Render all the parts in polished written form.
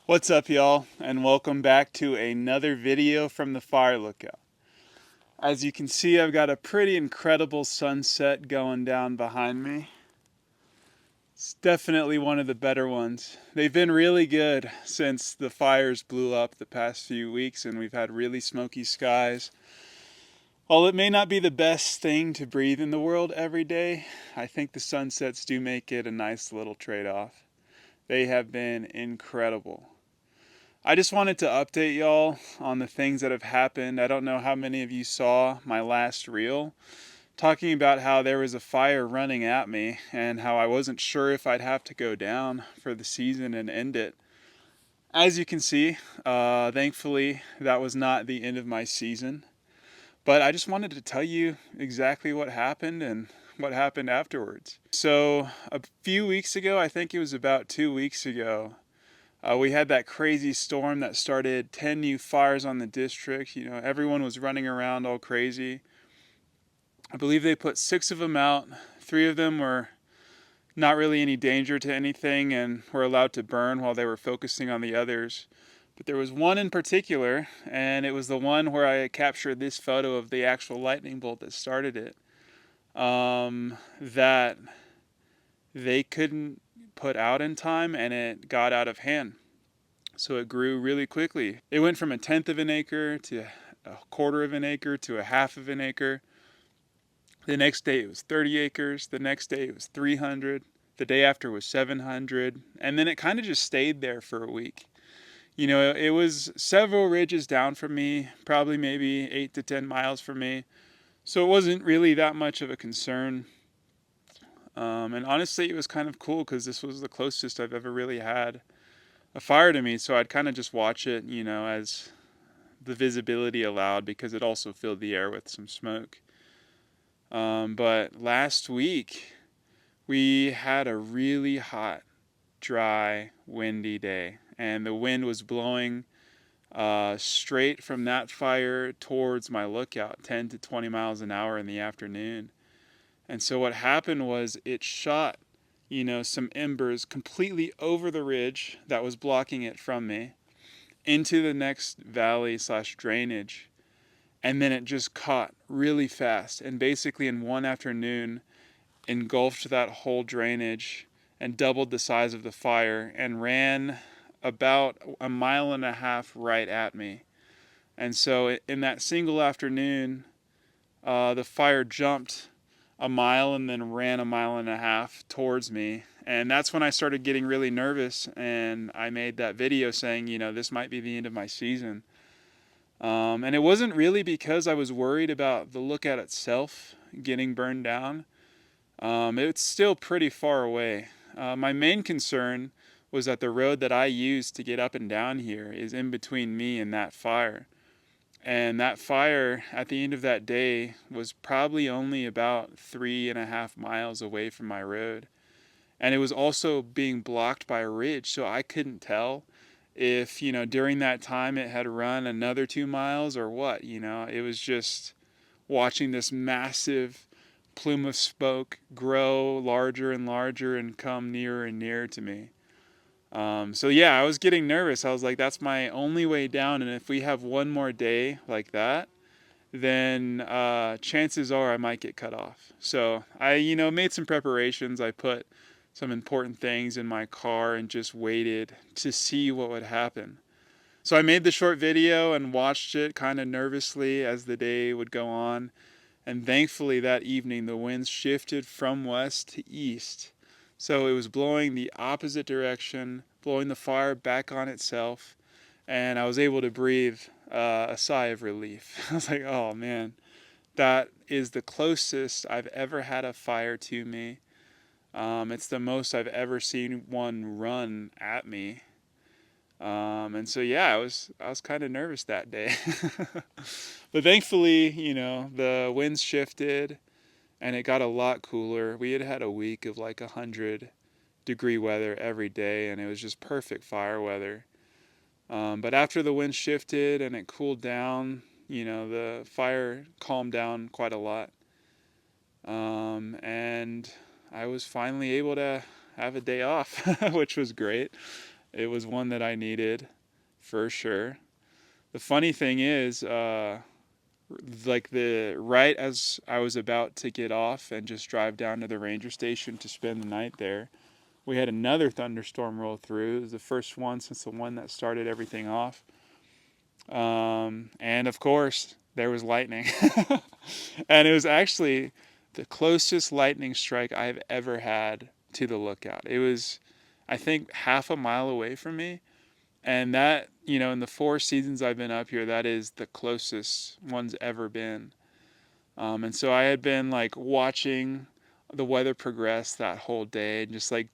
What's up, y'all, and welcome back to another video from the Fire Lookout. As you can see, I've got a pretty incredible sunset going down behind me. It's definitely one of the better ones. They've been really good since the fires blew up the past few weeks and we've had really smoky skies. While it may not be the best thing to breathe in the world every day, I think the sunsets do make it a nice little trade-off. They have been incredible. I just wanted to update y'all on the things that have happened. I don't know how many of you saw my last reel talking about how there was a fire running at me and how I wasn't sure if I'd have to go down for the season and end it. As you can see, thankfully that was not the end of my season. But I just wanted to tell you exactly what happened and what happened afterwards. So a few weeks ago, I think it was about 2 weeks ago, we had that crazy storm that started 10 new fires on the district. You know, everyone was running around all crazy. I believe they put 6 of them out. 3 of them were not really any danger to anything and were allowed to burn while they were focusing on the others. But there was one in particular, and it was the one where I captured this photo of the actual lightning bolt that started it, that they couldn't put out in time, and it got out of hand. So it grew really quickly. It went from 1/10 of an acre to 1/4 of an acre to 1/2 of an acre. The next day it was 30 acres. The next day it was 300. The day after was 700. And then it kind of just stayed there for a week. You know, it was several ridges down from me, probably maybe 8 to 10 miles from me. So it wasn't really that much of a concern. And honestly, it was kind of cool because this was the closest I've ever really had a fire to me. So I'd kind of just watch it, you know, as the visibility allowed, because it also filled the air with some smoke. But last week, we had a really hot, dry, windy day. And the wind was blowing straight from that fire towards my lookout, 10 to 20 miles an hour in the afternoon. And so what happened was it shot, you know, some embers completely over the ridge that was blocking it from me into the next valley / drainage. And then it just caught really fast and basically in one afternoon engulfed that whole drainage and doubled the size of the fire and ran about 1.5 miles right at me. And so in that single afternoon, the fire jumped a mile and then ran 1.5 miles towards me. And that's when I started getting really nervous, and I made that video saying, you know, this might be the end of my season. And it wasn't really because I was worried about the lookout itself getting burned down. It's still pretty far away. My main concern was that the road that I use to get up and down here is in between me and that fire. And that fire at the end of that day was probably only about 3.5 miles away from my road. And it was also being blocked by a ridge, so I couldn't tell if, you know, during that time it had run another 2 miles or what, you know. It was just watching this massive plume of smoke grow larger and larger and come nearer and nearer to me. So yeah, I was getting nervous. I was like, that's my only way down, and if we have one more day like that, then chances are I might get cut off. So I, you know, made some preparations. I put some important things in my car and just waited to see what would happen. So I made the short video and watched it kind of nervously as the day would go on. And thankfully that evening the winds shifted from west to east. So it was blowing the opposite direction, blowing the fire back on itself. And I was able to breathe a sigh of relief. I was like, oh man, that is the closest I've ever had a fire to me. It's the most I've ever seen one run at me. And so yeah, I was kind of nervous that day. But thankfully, you know, the winds shifted and it got a lot cooler. We had a week of like 100-degree weather every day, and it was just perfect fire weather. But after the wind shifted and it cooled down, you know, the fire calmed down quite a lot. And I was finally able to have a day off, which was great. It was one that I needed for sure. The funny thing is, like the right as I was about to get off and just drive down to the ranger station to spend the night there, we had another thunderstorm roll through. It was the first one since the one that started everything off. And of course, there was lightning. And it was actually the closest lightning strike I've ever had to the lookout. It was, I think, half a mile away from me. And that, in the 4 seasons I've been up here, that is the closest one's ever been. And so I had been like watching the weather progress that whole day and just like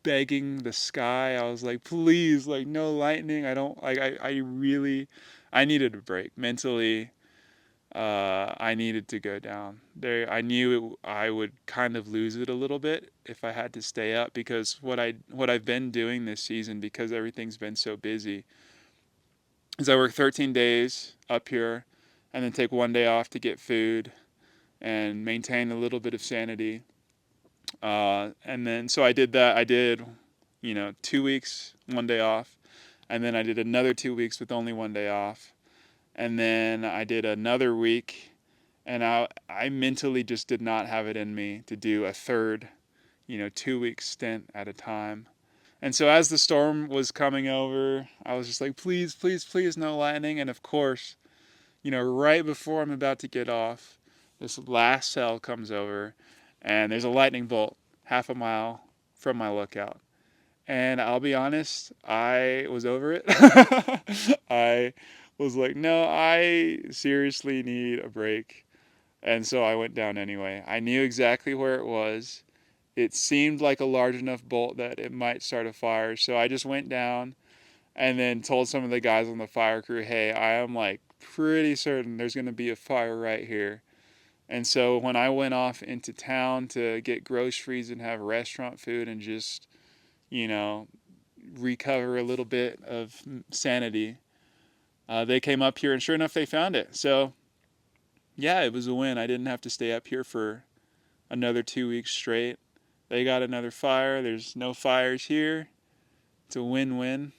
begging the sky. I was like, please, like no lightning. I don't like, I needed a break mentally. I needed to go down there. I knew I would kind of lose it a little bit if I had to stay up, because what I've been doing this season, because everything's been so busy, is I work 13 days up here and then take one day off to get food and maintain a little bit of sanity. And then so I did that. I did, 2 weeks, one day off, and then I did another 2 weeks with only one day off. And then I did another week, and I mentally just did not have it in me to do a third, 2 week stint at a time. And so as the storm was coming over, I was just like, please, please, please, no lightning. And of course, right before I'm about to get off, this last cell comes over, and there's a lightning bolt half a mile from my lookout. And I'll be honest, I was over it. I was like, no, I seriously need a break. And so I went down anyway. I knew exactly where it was. It seemed like a large enough bolt that it might start a fire. So I just went down and then told some of the guys on the fire crew, hey, I am like pretty certain there's going to be a fire right here. And so when I went off into town to get groceries and have restaurant food and just, recover a little bit of sanity, they came up here and sure enough, they found it. So yeah, it was a win. I didn't have to stay up here for another 2 weeks straight. They got another fire. There's no fires here. It's a win-win.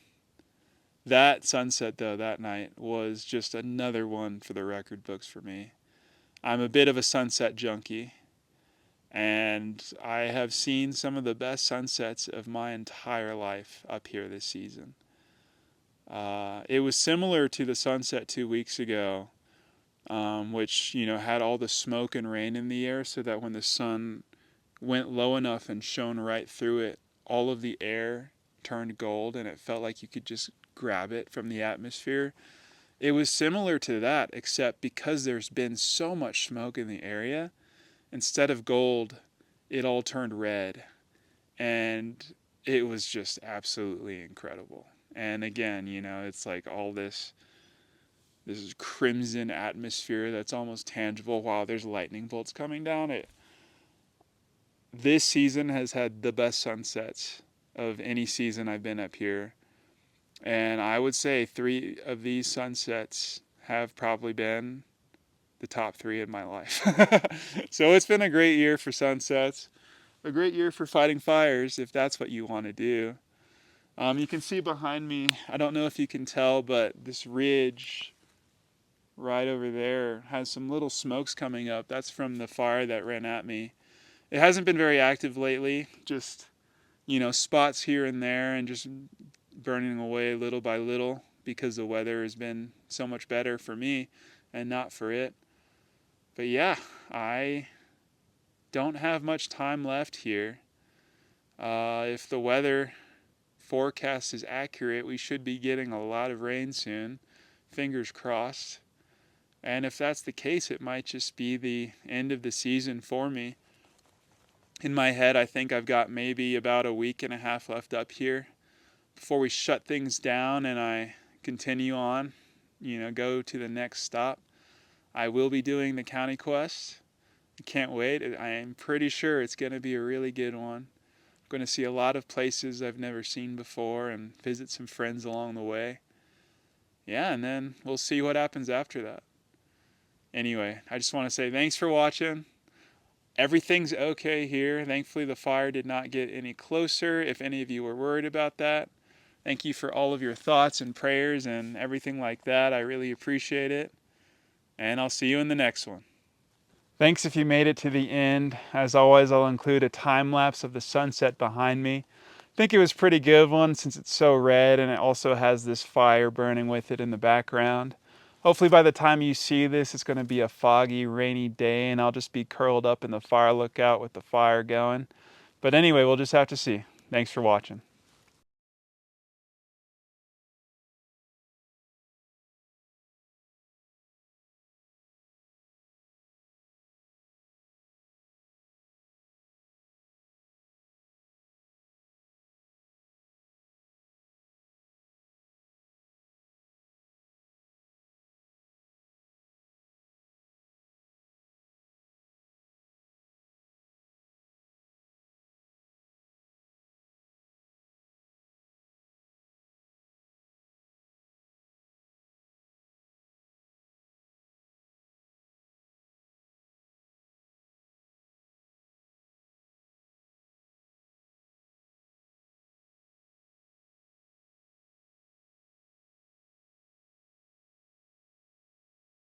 That sunset, though, that night was just another one for the record books for me. I'm a bit of a sunset junkie, and I have seen some of the best sunsets of my entire life up here this season. It was similar to the sunset 2 weeks ago, which, had all the smoke and rain in the air, so that when the sun went low enough and shone right through it, all of the air turned gold and it felt like you could just grab it from the atmosphere. It was similar to that, except because there's been so much smoke in the area, instead of gold, it all turned red. And it was just absolutely incredible. And again, it's like all this crimson atmosphere that's almost tangible while there's lightning bolts coming down. This season has had the best sunsets of any season I've been up here. And I would say 3 of these sunsets have probably been the top 3 in my life. So it's been a great year for sunsets, a great year for fighting fires, if that's what you want to do. You can see behind me, I don't know if you can tell, but this ridge right over there has some little smokes coming up. That's from the fire that ran at me. It hasn't been very active lately, just, spots here and there and just burning away little by little because the weather has been so much better for me and not for it. But yeah, I don't have much time left here. If the weather forecast is accurate, we should be getting a lot of rain soon. Fingers crossed. And if that's the case, it might just be the end of the season for me. In my head, I think I've got maybe about a week and a half left up here before we shut things down and I continue on, go to the next stop. I will be doing the county quest. I can't wait. I am pretty sure it's going to be a really good one. I'm going to see a lot of places I've never seen before and visit some friends along the way. Yeah, and then we'll see what happens after that. Anyway, I just want to say thanks for watching. Everything's okay here. Thankfully, the fire did not get any closer, if any of you were worried about that. Thank you for all of your thoughts and prayers and everything like that. I really appreciate it. And I'll see you in the next one. Thanks if you made it to the end. As always, I'll include a time lapse of the sunset behind me. I think it was a pretty good one since it's so red and it also has this fire burning with it in the background. Hopefully by the time you see this, it's going to be a foggy, rainy day and I'll just be curled up in the fire lookout with the fire going. But anyway, we'll just have to see. Thanks for watching.